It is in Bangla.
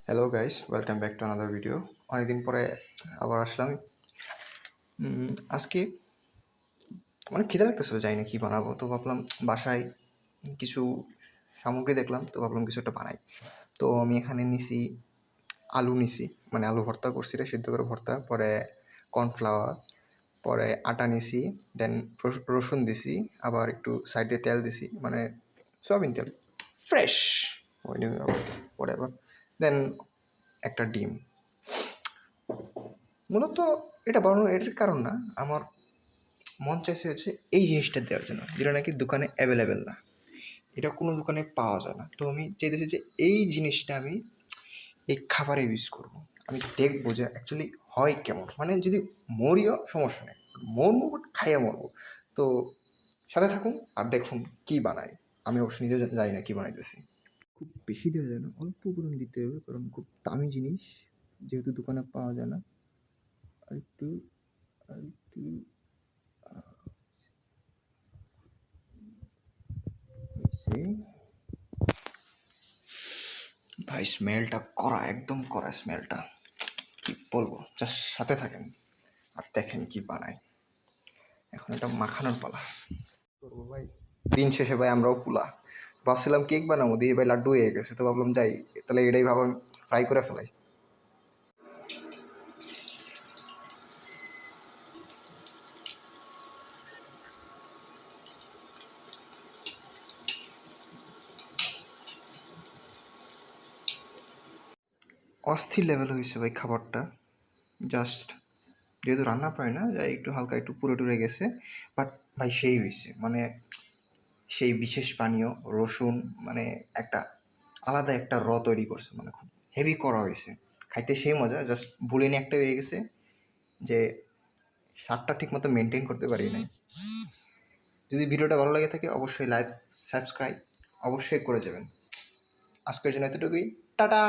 Hello guys, welcome back to another video. অনেকদিন পরে আবার আসলাম। আজকে অনেক খিদে লাগতেছিল, জানি না কী বানাবো, তো ভাবলাম বাসায় কিছু সামগ্রী দেখলাম, তো ভাবলাম কিছু একটা বানাই। তো আমি এখানে নিছি আলু নিছি, মানে আলু ভর্তা করছি রে, সিদ্ধ করে ভর্তা, পরে কর্নফ্লাওয়ার, পরে আটা নিছি, দেন রসুন দিছি, আবার একটু সাইড দিয়ে তেল দিছি, মানে সয়াবিন তেল ফ্রেশ, হোয়াটএভার, দেন একটা ডিম। মূলত এটা বানানোর এটার কারণ না, আমার মন চাইছে হচ্ছে এই জিনিসটা দেওয়ার জন্য, যেটা নাকি দোকানে অ্যাভেলেবেল না, এটা কোনো দোকানে পাওয়া যায় না। তো আমি চাইতেছি যে এই জিনিসটা আমি এই খাবারে ইউজ করবো, আমি দেখবো যে অ্যাকচুয়ালি হয় কেমন, মানে যদি মরিও সমস্যা নেই, মরবো বাট খাইয়া মরবো। তো সাথে থাকুন আর দেখুন কী বানাই। আমি অবশ্য নিজে জানি না কী বানাইতেছি। খুব বেশি দেওয়া যায় না, অল্প পরিমাণ দিতে হবে, কারণ খুব দামি জিনিস, যেহেতু দোকানে পাওয়া যায় না। আর একটু আর একটু ভাই, স্মেলটা করা, একদম করা স্মেলটা, কি বলবো, জাস্ট সাথে থাকেন আর দেখেন কি বানাই। এখন এটা মাখানোর পালা করবো ভাই। দিন শেষে ভাই আমরাও পুলা, ভাবছিলাম কেক বানাবো, দিয়ে ভাই লাড্ডু হয়ে গেছে, তো ভাবলাম যাই তাহলে এটাই ভাবলাম ফ্রাই করে ফেলাই। অস্থির লেভেল হয়েছে ভাই খাবারটা, জাস্ট যেহেতু রান্না পারে না, যাই একটু হালকা একটু পুড়ে টুরে গেছে, বাট ভাই সেই হয়েছে, মানে সেই বিশেষ পানীয় রসুন, মানে একটা আলাদা একটা তৈরি করছে, মানে খুব হেভি করা হয়েছে, খাইতে সেই মজা, জাস্ট ভুলিনি একটা হয়ে গেছে যে স্বাদটা ঠিক মতো মেনটেন করতে পারি নাই। যদি ভিডিওটা ভালো লাগে থাকে অবশ্যই লাইক সাবস্ক্রাইব অবশ্যই করে যাবেন। আজকের জন্য এতটুকুই, টাটা।